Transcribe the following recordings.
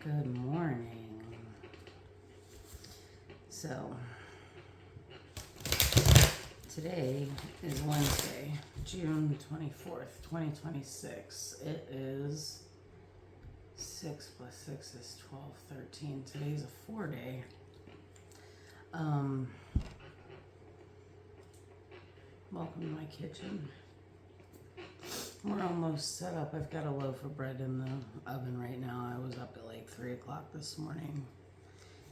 Good morning. So, today is Wednesday, June 24th, 2026. It is 6 plus 6 is 12, 13. Today's a 4-day. Welcome to my kitchen. We're almost set up. I've got a loaf of bread in the oven right now. I was up at like 3 o'clock this morning.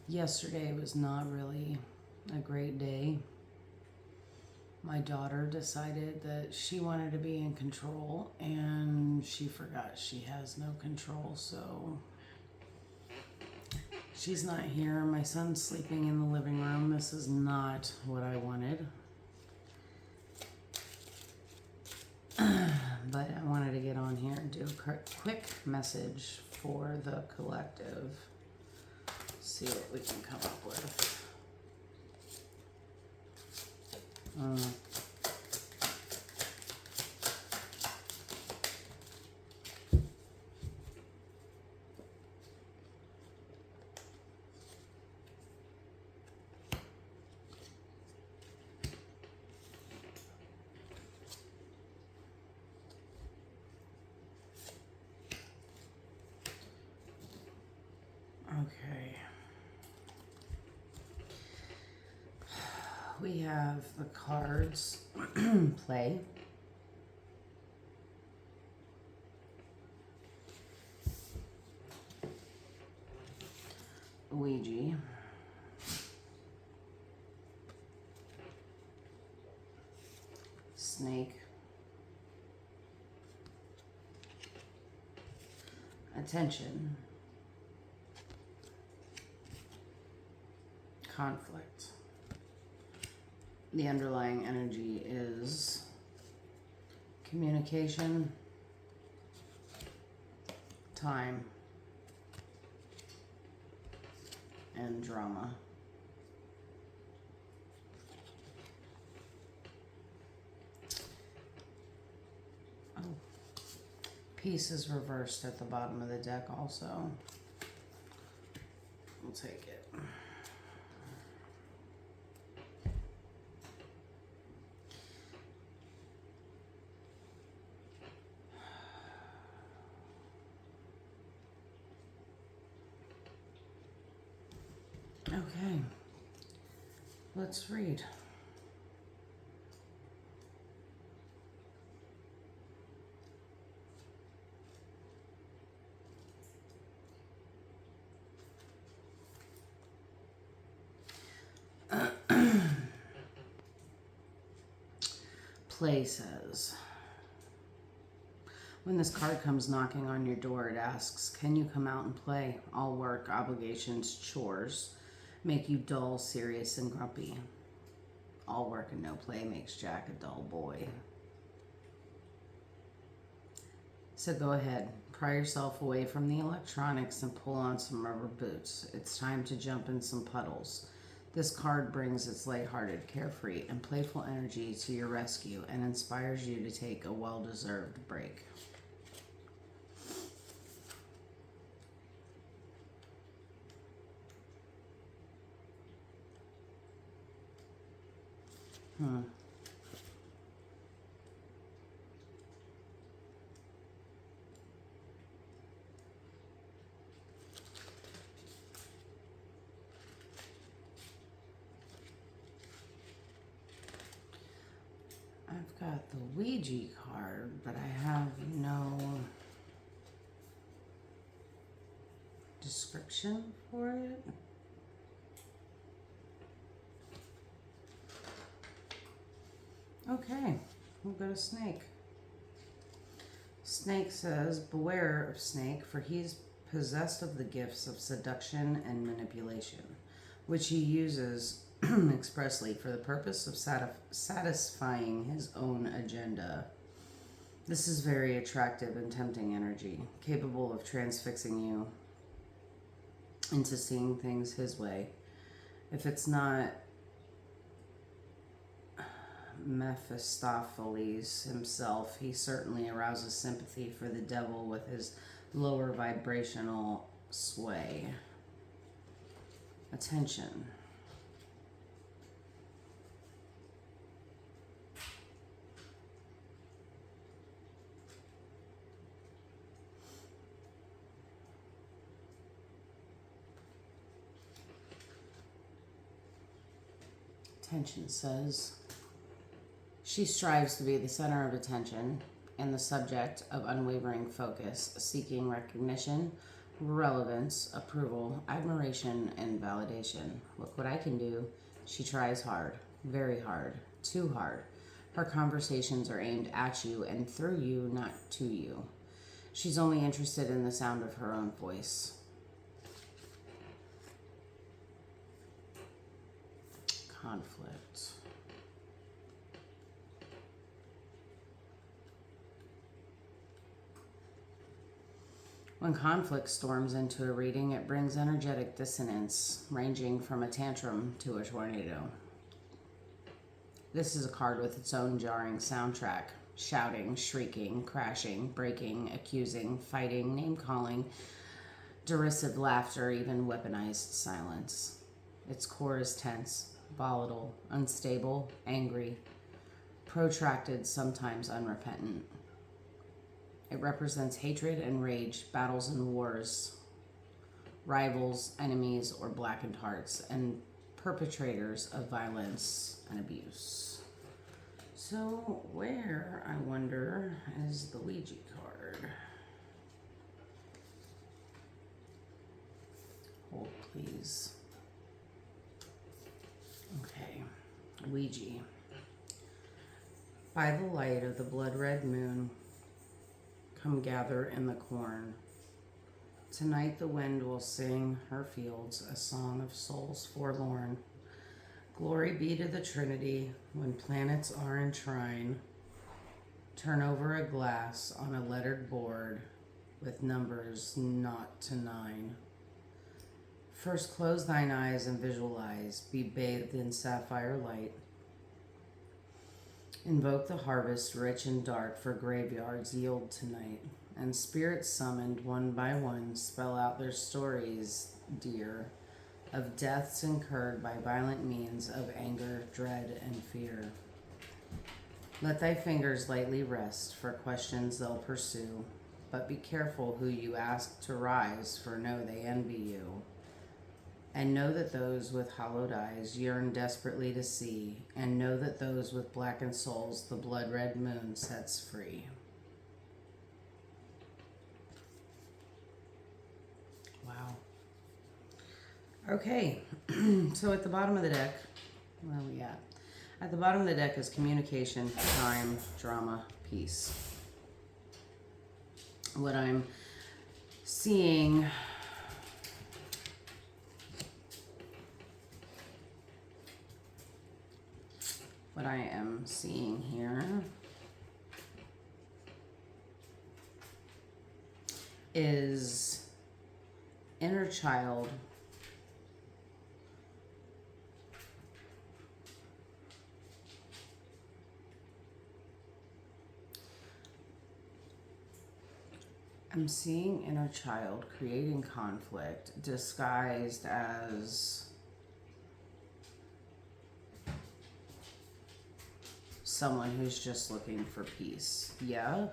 Yesterday was not really a great day. My daughter decided that she wanted to be in control and she forgot she has no control, so she's not here. My son's sleeping in the living room. This is not what I wanted. But I wanted to get on here and do a quick message for the collective. See what we can come up with. Okay. We have the cards play. Ouija. Snake. Attention. Conflict. The underlying energy is communication, time, and drama. Oh, peace is reversed at the bottom of the deck also. We'll take it. Okay, let's read. Play says, when this card comes knocking on your door, it asks, can you come out and play? All work, obligations, chores make you dull, serious, and grumpy. All work and no play makes Jack a dull boy. So go ahead, pry yourself away from the electronics and pull on some rubber boots. It's time to jump in some puddles. This card brings its lighthearted, carefree, and playful energy to your rescue and inspires you to take a well-deserved break. I've got the Ouija card, but I have no description for it. Okay, we'll go to Snake. Snake says, beware of Snake, for he's possessed of the gifts of seduction and manipulation, which he uses expressly for the purpose of satisfying his own agenda. This is very attractive and tempting energy, capable of transfixing you into seeing things his way. If it's not Mephistopheles himself, he certainly arouses sympathy for the devil with his lower vibrational sway, attention, attention says she strives to be the center of attention and the subject of unwavering focus, seeking recognition, relevance, approval, admiration, and validation. Look what I can do. She tries hard, very hard, too hard. Her conversations are aimed at you and through you, not to you. She's only interested in the sound of her own voice. Conflict. When conflict storms into a reading, it brings energetic dissonance, ranging from a tantrum to a tornado. This is a card with its own jarring soundtrack: shouting, shrieking, crashing, breaking, accusing, fighting, name-calling, derisive laughter, even weaponized silence. Its core is tense, volatile, unstable, angry, protracted, sometimes unrepentant. It represents hatred and rage, battles and wars, rivals, enemies, or blackened hearts, and perpetrators of violence and abuse. So where, I wonder, is the Ouija card? Hold, please. Okay, Ouija. By the light of the blood-red moon, come gather in the corn. Tonight the wind will sing her fields a song of souls forlorn. Glory be to the Trinity when planets are in trine. Turn over a glass on a lettered board with numbers naught to 9. First close thine eyes and visualize, be bathed in sapphire light. Invoke the harvest rich and dark, for graveyards yield tonight. And spirits summoned one by one spell out their stories, dear, of deaths incurred by violent means of anger, dread, and fear. Let thy fingers lightly rest, for questions they'll pursue. But be careful who you ask to rise, for know they envy you. And know that those with hollowed eyes yearn desperately to see, and know that those with blackened souls the blood-red moon sets free. Wow. Okay, so at the bottom of the deck, where are we at? At the bottom of the deck is communication, time, drama, peace. What I'm seeing... What I am seeing here is inner child I'm seeing inner child creating conflict disguised as someone who's just looking for peace. Yeah.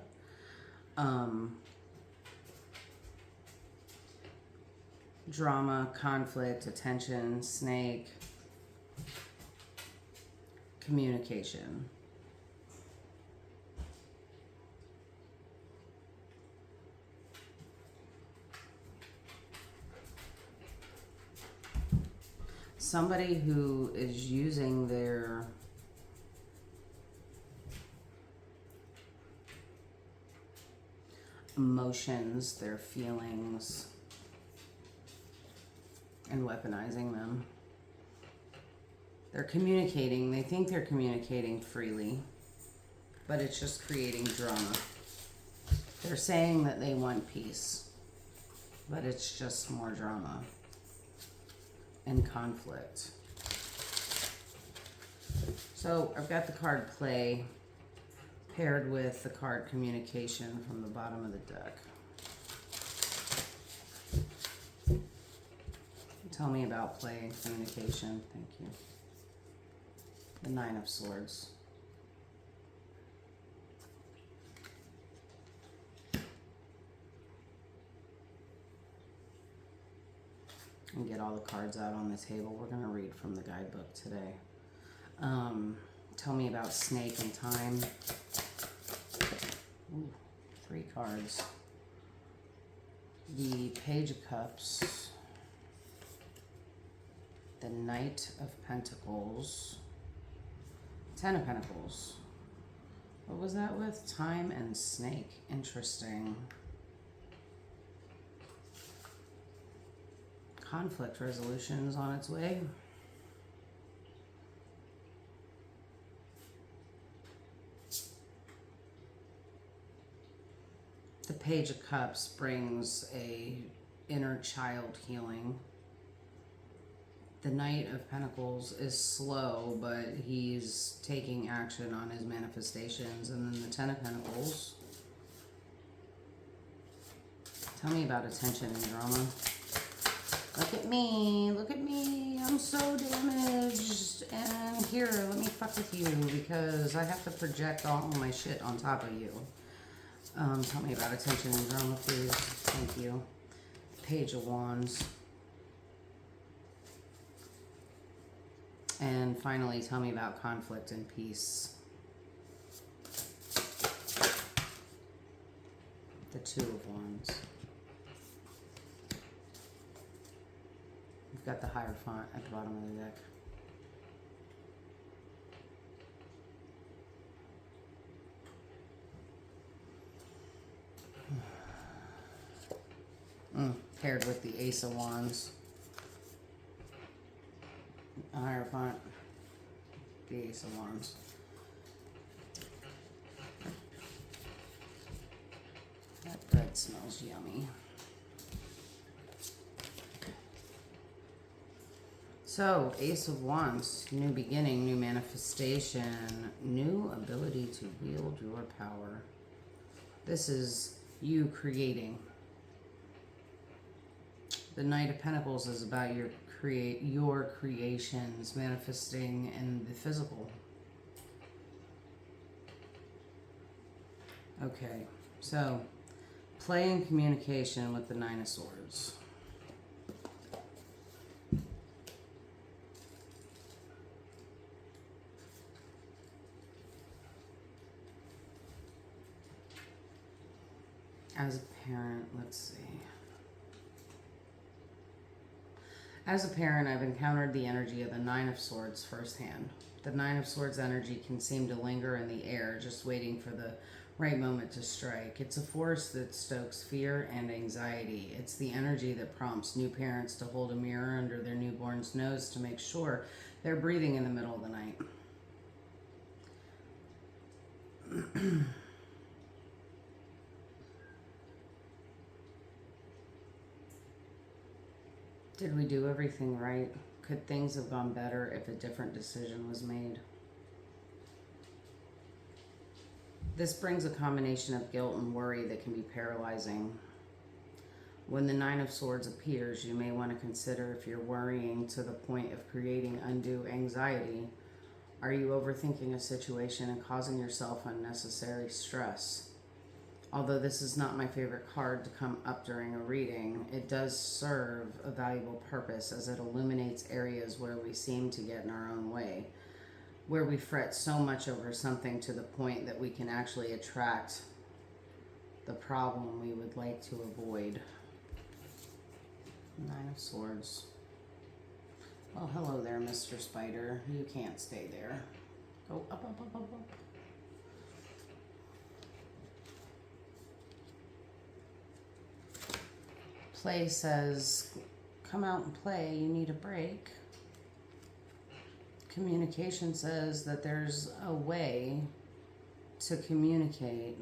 Drama, conflict, attention, snake, communication. Somebody who is using their emotions, their feelings, and weaponizing them. They're communicating, they think they're communicating freely, but it's just creating drama. They're saying that they want peace, but it's just more drama and conflict. So I've got the card play paired with the card communication from the bottom of the deck. Tell me about play and communication. Thank you. The Nine of Swords. And get all the cards out on the table. We're going to read from the guidebook today. Tell me about snake and time. Ooh, 3 cards. The Page of Cups. The Knight of Pentacles. 10 of Pentacles. What was that with? Time and snake. Interesting. Conflict resolution is on its way. The Page of Cups brings a inner child healing. The Knight of Pentacles is slow, but he's taking action on his manifestations. And then the Ten of Pentacles. Tell me about attention and drama. Look at me, I'm so damaged, and here, let me fuck with you, because I have to project all my shit on top of you. Tell me about attention and drama, please. Thank you. Page of Wands. And finally, tell me about conflict and peace. The Two of Wands. We've got the higher font at the bottom of the deck. Paired with the Ace of Wands. A higher font. The Ace of Wands. That bread smells yummy. So, Ace of Wands, new beginning, new manifestation, new ability to wield your power. This is you creating. The Knight of Pentacles is about your creations manifesting in the physical. Okay, so play and communication with the Nine of Swords. As a parent, let's see. As a parent, I've encountered the energy of the Nine of Swords firsthand. The Nine of Swords energy can seem to linger in the air, just waiting for the right moment to strike. It's a force that stokes fear and anxiety. It's the energy that prompts new parents to hold a mirror under their newborn's nose to make sure they're breathing in the middle of the night. Did we do everything right? Could things have gone better if a different decision was made? This brings a combination of guilt and worry that can be paralyzing. When the Nine of Swords appears, you may want to consider if you're worrying to the point of creating undue anxiety. Are you overthinking a situation and causing yourself unnecessary stress? Although this is not my favorite card to come up during a reading, it does serve a valuable purpose as it illuminates areas where we seem to get in our own way, where we fret so much over something to the point that we can actually attract the problem we would like to avoid. Nine of Swords. Well, hello there, Mr. Spider. You can't stay there. Go up, up, up, up, up. Play says, come out and play, you need a break. Communication says that there's a way to communicate.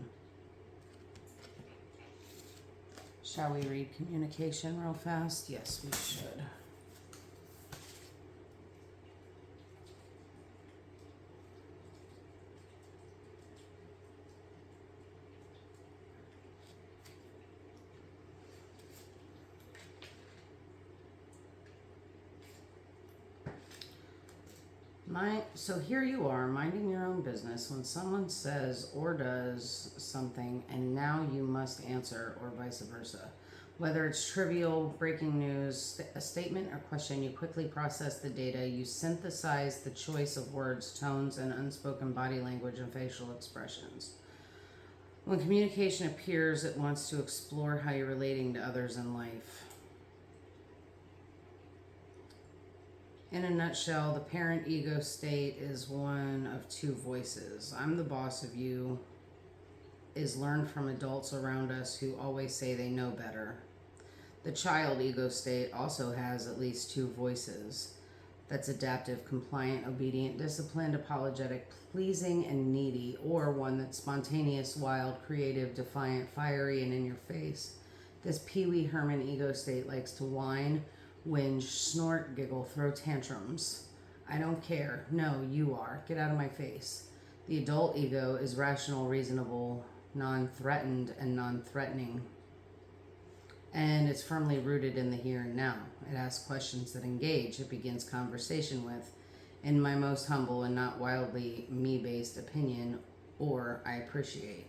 Shall we read communication real fast? Yes, we should. So here you are minding your own business when someone says or does something, and now you must answer, or vice versa. Whether it's trivial, breaking news, a statement, or question, you quickly process the data. You synthesize the choice of words, tones, and unspoken body language and facial expressions. When communication appears, it wants to explore how you're relating to others in life. In a nutshell, the parent ego state is one of two voices. I'm the boss of you is learned from adults around us who always say they know better. The child ego state also has at least two voices. That's adaptive, compliant, obedient, disciplined, apologetic, pleasing, and needy, or one that's spontaneous, wild, creative, defiant, fiery, and in your face. This Pee Wee Herman ego state likes to whine, whinge, snort, giggle, throw tantrums. I don't care. No, you are. Get out of my face. The adult ego is rational, reasonable, non-threatened, and non-threatening. And it's firmly rooted in the here and now. It asks questions that engage. It begins conversation with, in my most humble and not wildly me-based opinion, or I appreciate.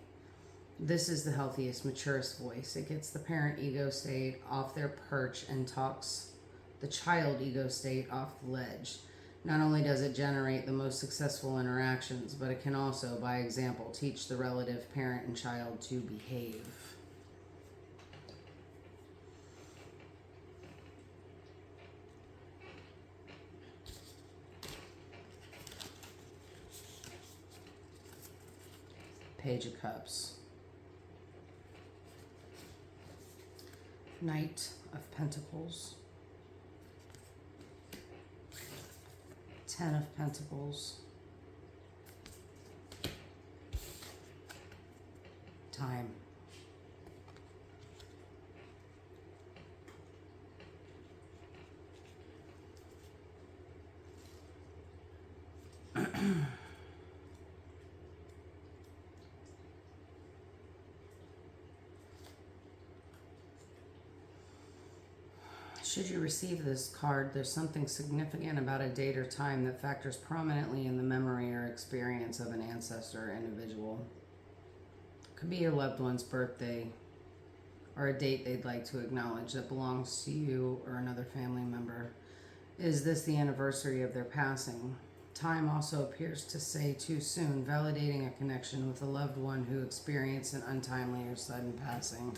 This is the healthiest, maturest voice. It gets the parent ego state off their perch and talks the child ego state off the ledge. Not only does it generate the most successful interactions, but it can also, by example, teach the relative parent and child to behave. Page of Cups. Knight of Pentacles. Ten of Pentacles. Time. Should you receive this card, there's something significant about a date or time that factors prominently in the memory or experience of an ancestor or individual. It could be your loved one's birthday or a date they'd like to acknowledge that belongs to you or another family member. Is this the anniversary of their passing? Time also appears to say too soon, validating a connection with a loved one who experienced an untimely or sudden passing.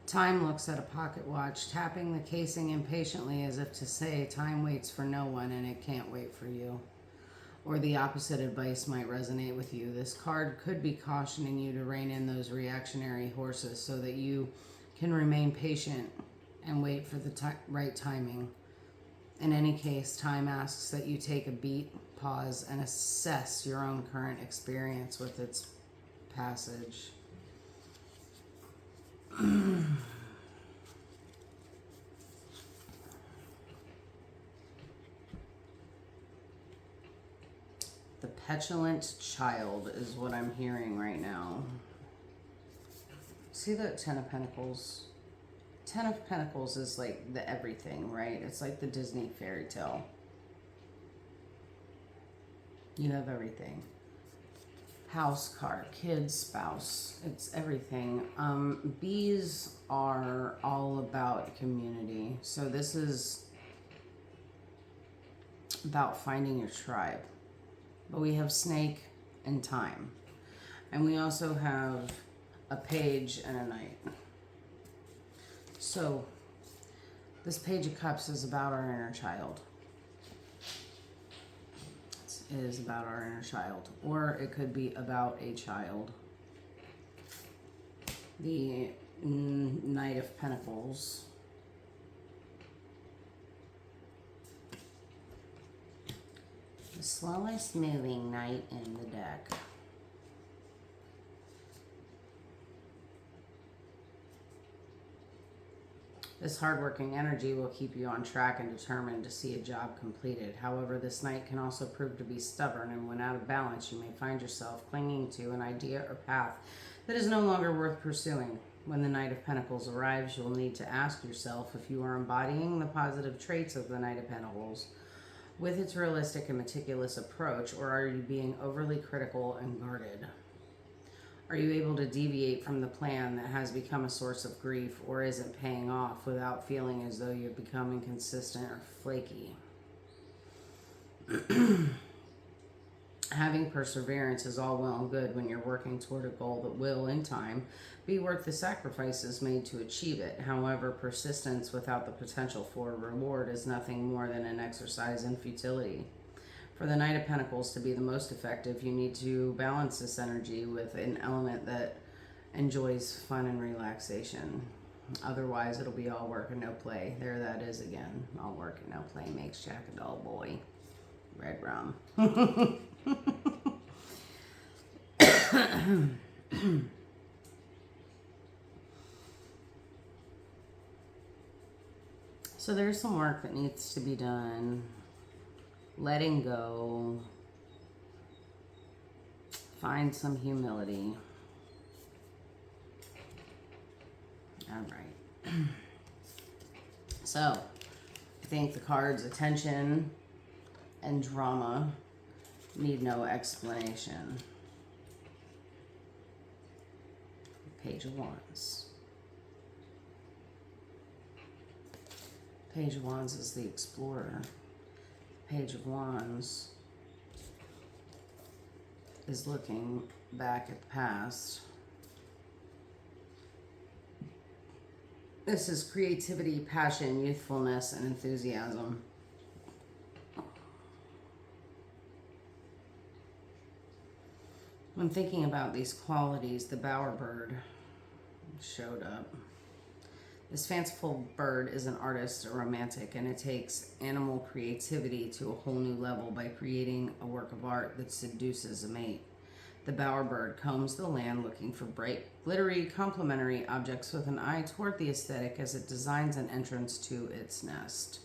Time looks at a pocket watch, tapping the casing impatiently as if to say, time waits for no one and it can't wait for you. Or the opposite advice might resonate with you. This card could be cautioning you to rein in those reactionary horses so that you can remain patient and wait for the right timing. In any case, time asks that you take a beat, pause, and assess your own current experience with its passage. The petulant child is what I'm hearing right now. See the Ten of Pentacles? Ten of Pentacles is like the everything, right? It's like the Disney fairy tale. You have everything. House, car, kids, spouse. It's everything. Bees are all about community. So this is about finding your tribe. But we have snake and time. And we also have a page and a knight. So this Page of Cups is about our inner child. It is about our inner child, or it could be about a child. The Knight of Pentacles. The slowest moving knight in the deck. This hardworking energy will keep you on track and determined to see a job completed. However, this knight can also prove to be stubborn, and when out of balance, you may find yourself clinging to an idea or path that is no longer worth pursuing. When the Knight of Pentacles arrives, you'll need to ask yourself if you are embodying the positive traits of the Knight of Pentacles with its realistic and meticulous approach, or are you being overly critical and guarded? Are you able to deviate from the plan that has become a source of grief or isn't paying off without feeling as though you've become inconsistent or flaky? Having perseverance is all well and good when you're working toward a goal that will, in time, be worth the sacrifices made to achieve it. However, persistence without the potential for a reward is nothing more than an exercise in futility. For the Knight of Pentacles to be the most effective, you need to balance this energy with an element that enjoys fun and relaxation. Otherwise, it'll be all work and no play. There that is again. All work and no play makes Jack a dull boy. Red rum. So there's some work that needs to be done. Letting go. Find some humility. All right. So, I think the cards attention and drama need no explanation. Page of Wands. Page of Wands is the explorer. Page of Wands is looking back at the past. This is creativity, passion, youthfulness, and enthusiasm. When thinking about these qualities, the bowerbird showed up. This fanciful bird is an artist, a romantic, and it takes animal creativity to a whole new level by creating a work of art that seduces a mate. The bowerbird combs the land looking for bright, glittery, complementary objects with an eye toward the aesthetic as it designs an entrance to its nest.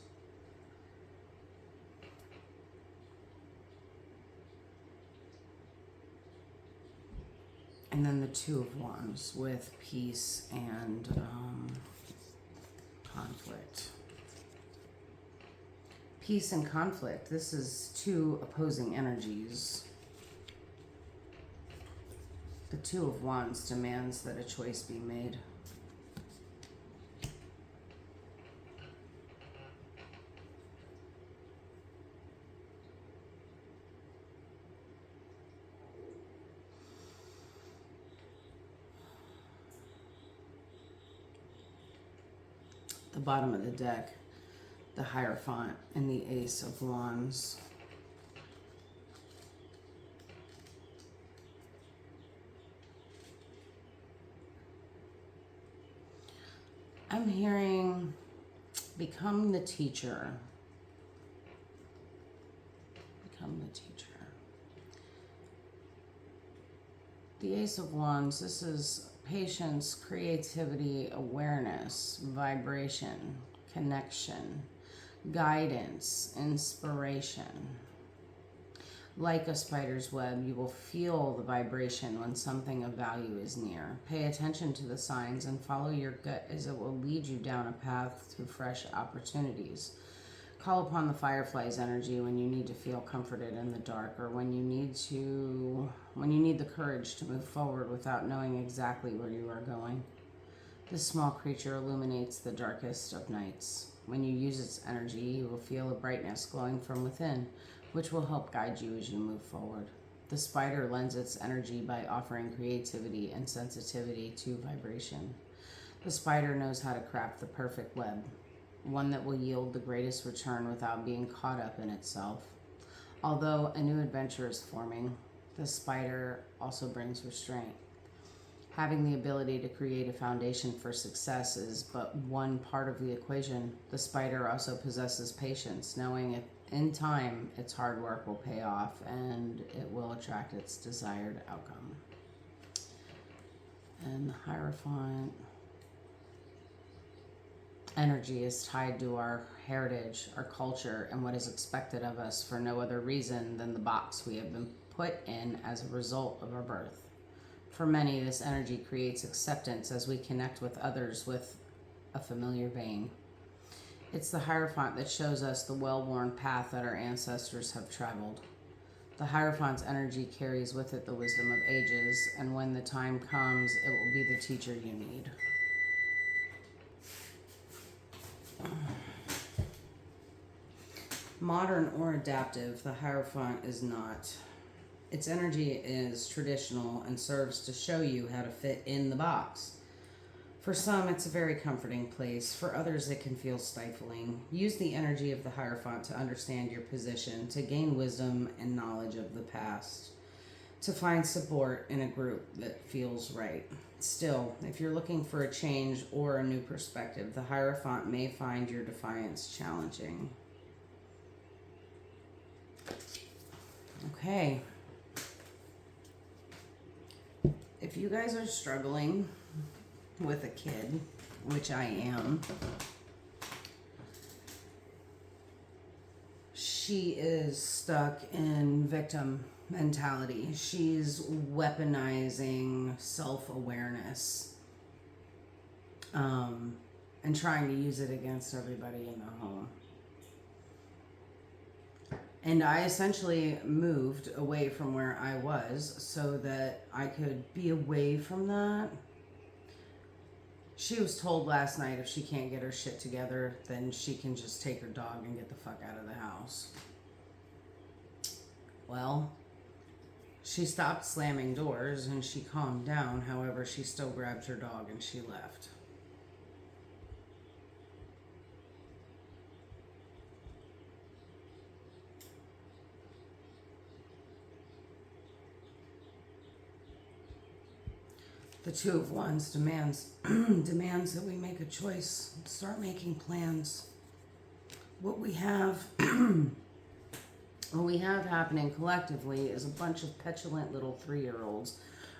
And then the Two of Wands with peace and conflict. Peace and conflict. This is two opposing energies. The Two of Wands demands that a choice be made. The bottom of the deck, the Hierophant and the Ace of Wands. I'm hearing become the teacher. Become the teacher. The Ace of Wands, this is patience, creativity, awareness, vibration, connection, guidance, inspiration. Like a spider's web, you will feel the vibration when something of value is near. Pay attention to the signs and follow your gut as it will lead you down a path to fresh opportunities. Call upon the firefly's energy when you need to feel comforted in the dark, or when you need the courage to move forward without knowing exactly where you are going. This small creature illuminates the darkest of nights. When you use its energy, you will feel a brightness glowing from within, which will help guide you as you move forward. The spider lends its energy by offering creativity and sensitivity to vibration. The spider knows how to craft the perfect web, one that will yield the greatest return without being caught up in itself. Although a new adventure is forming, the spider also brings restraint. Having the ability to create a foundation for success is but one part of the equation. The spider also possesses patience, knowing if in time its hard work will pay off and it will attract its desired outcome. And the Hierophant energy is tied to our heritage, our culture, and what is expected of us for no other reason than the box we have been put in as a result of our birth. For many, this energy creates acceptance as we connect with others with a familiar vein. It's the Hierophant that shows us the well-worn path that our ancestors have traveled. The Hierophant's energy carries with it the wisdom of ages, and when the time comes, it will be the teacher you need. Modern or adaptive, the Hierophant is not. Its energy is traditional and serves to show you how to fit in the box. For some, it's a very comforting place. For others, it can feel stifling. Use the energy of the Hierophant to understand your position, to gain wisdom and knowledge of the past, to find support in a group that feels right. Still, if you're looking for a change or a new perspective, the Hierophant may find your defiance challenging. Okay. If you guys are struggling with a kid, which I am, she is stuck in victim mentality. She's weaponizing self-awareness and trying to use it against everybody in the home. And I essentially moved away from where I was so that I could be away from that. She was told last night if she can't get her shit together, then she can just take her dog and get the fuck out of the house. Well, she stopped slamming doors and she calmed down. However, she still grabbed her dog and she left. The Two of Wands demands that we make a choice, start making plans. What we have happening collectively is a bunch of petulant little 3-year-olds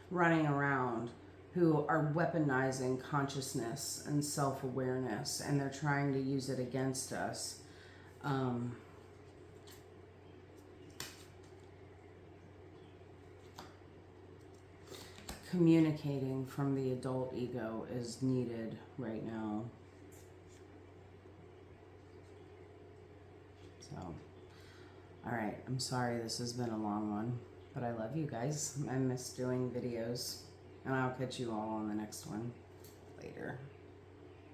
running around who are weaponizing consciousness and self-awareness, and they're trying to use it against us. Communicating from the adult ego is needed right now. So, all right, I'm sorry this has been a long one, but I love you guys. I miss doing videos, and I'll catch you all on the next one later.